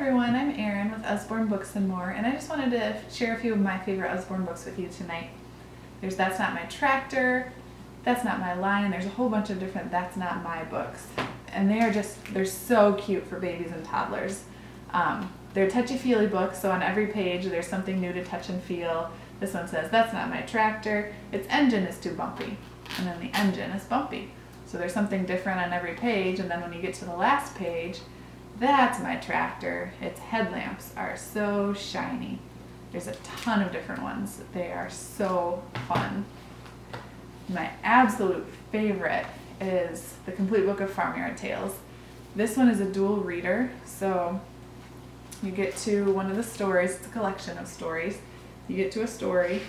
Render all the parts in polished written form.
everyone, I'm Erin with Usborne Books and More, and I just wanted to share a few of my favorite Usborne books with you tonight. There's That's Not My Tractor, That's Not My Line, there's a whole bunch of different That's Not My books. And they're so cute for babies and toddlers. They're touchy-feely books, so on every page there's something new to touch and feel. This one says, That's Not My Tractor, its engine is too bumpy. And then the engine is bumpy. So there's something different on every page, and then when you get to the last page, That's My Tractor, its headlamps are so shiny. There's a ton of different ones. They are so fun. My absolute favorite is The Complete Book of Farmyard Tales. This one is a dual reader, so you get to one of the stories. It's a collection of stories. You get to a story.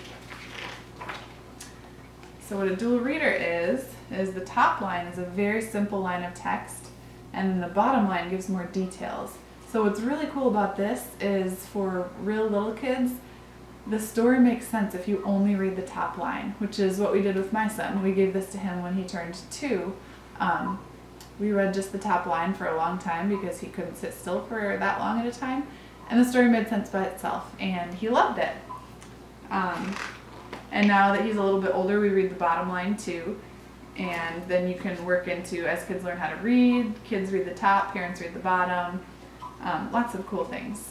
So what a dual reader is the top line is a very simple line of text, and then the bottom line gives more details. So what's really cool about this is for real little kids, the story makes sense if you only read the top line, which is what we did with my son. We gave this to him when he turned 2. We read just the top line for a long time because he couldn't sit still for that long at a time, and the story made sense by itself, and he loved it. And now that he's a little bit older, we read the bottom line too. And then you can work into, as kids learn how to read, kids read the top, parents read the bottom. Lots of cool things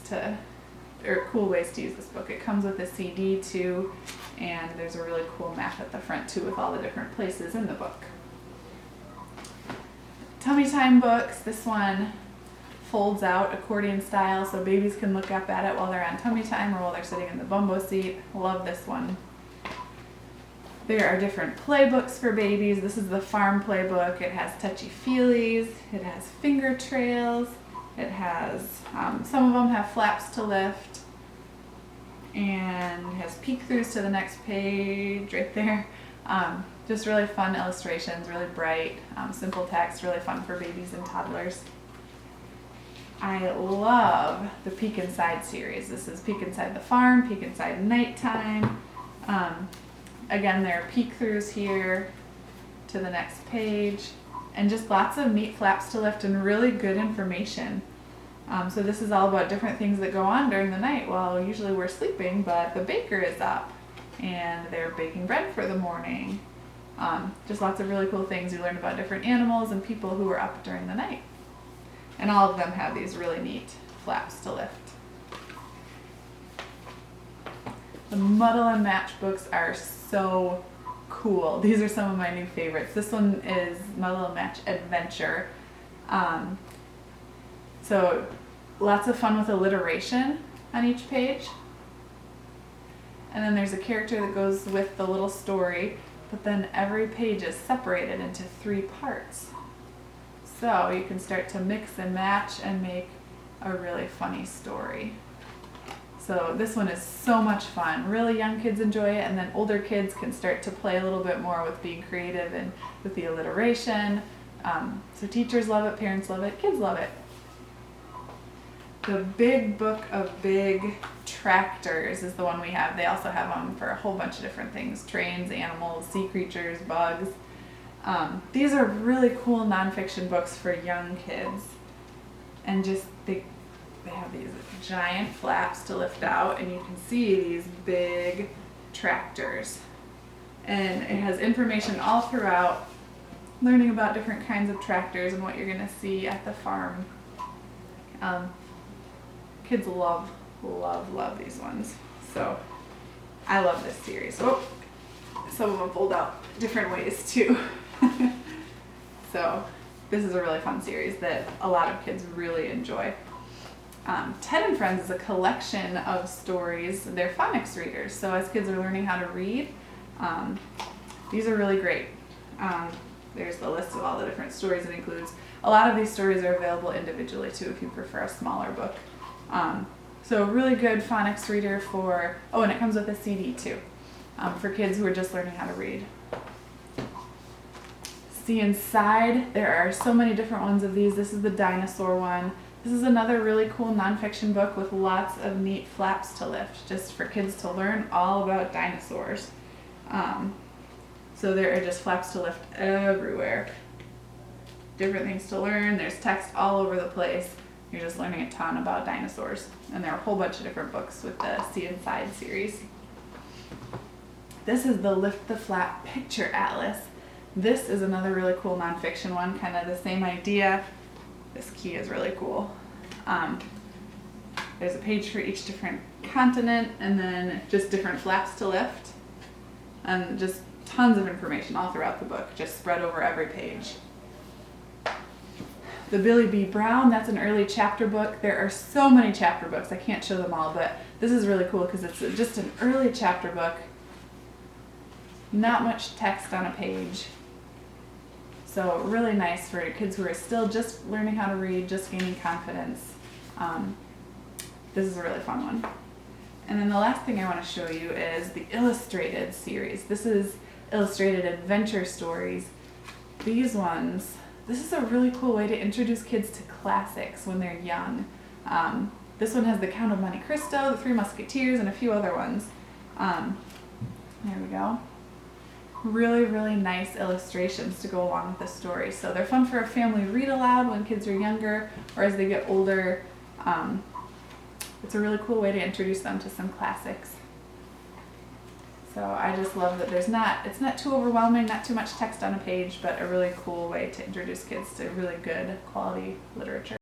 cool ways to use this book. It comes with a CD too, and there's a really cool map at the front too with all the different places in the book. Tummy Time books. This one folds out accordion style so babies can look up at it while they're on tummy time or while they're sitting in the bumbo seat. Love this one. There are different playbooks for babies. This is the farm playbook. It has touchy-feelies. It has finger trails. It has, some of them have flaps to lift. And it has peek-throughs to the next page right there. Just really fun illustrations, really bright, simple text, really fun for babies and toddlers. I love the Peek Inside series. This is Peek Inside the Farm, Peek Inside Nighttime. Again, there are peek-throughs here to the next page, and just lots of neat flaps to lift and really good information. So this is all about different things that go on during the night. Well, usually we're sleeping, but the baker is up, and they're baking bread for the morning. Just lots of really cool things. You learn about different animals and people who are up during the night. And all of them have these really neat flaps to lift. The Muddle and Match books are so cool. These are some of my new favorites. This one is Muddle and Match Adventure. So lots of fun with alliteration on each page. And then there's a character that goes with the little story, but then every page is separated into 3 parts. So you can start to mix and match and make a really funny story. So this one is so much fun. Really young kids enjoy it, and then older kids can start to play a little bit more with being creative and with the alliteration. So teachers love it, parents love it, kids love it. The Big Book of Big Tractors is the one we have. They also have them for a whole bunch of different things: trains, animals, sea creatures, bugs. These are really cool nonfiction books for young kids, and just they have these giant flaps to lift out, and you can see these big tractors. And it has information all throughout, learning about different kinds of tractors and what you're going to see at the farm. Kids love these ones. So I love this series. Oh, some of them fold out different ways too. So this is a really fun series that a lot of kids really enjoy. Ted and Friends is a collection of stories. They're phonics readers, so as kids are learning how to read, these are really great. There's the list of all the different stories it includes. A lot of these stories are available individually too if you prefer a smaller book. So a really good phonics reader for, and it comes with a CD too, for kids who are just learning how to read. See Inside, there are so many different ones of these. This is the dinosaur one. This is another really cool nonfiction book with lots of neat flaps to lift, just for kids to learn all about dinosaurs. So there are just flaps to lift everywhere. Different things to learn. There's text all over the place. you're just learning a ton about dinosaurs. And there are a whole bunch of different books with the See Inside series. This is the Lift the Flap Picture Atlas. This is another really cool nonfiction one, kind of the same idea. This key is really cool. There's a page for each different continent and then just different flaps to lift. And just tons of information all throughout the book, just spread over every page. The Billy B. Brown, that's an early chapter book. There are so many chapter books, I can't show them all, but this is really cool because it's just an early chapter book. Not much text on a page. So really nice for kids who are still just learning how to read, just gaining confidence. This is a really fun one. And then the last thing I want to show you is the illustrated series. This is illustrated adventure stories. These ones, this is a really cool way to introduce kids to classics when they're young. This one has The Count of Monte Cristo, The Three Musketeers, and a few other ones. There we go. Really, really nice illustrations to go along with the story. So they're fun for a family read aloud when kids are younger or as they get older. It's a really cool way to introduce them to some classics. So I just love that it's not too overwhelming, not too much text on a page, but a really cool way to introduce kids to really good quality literature.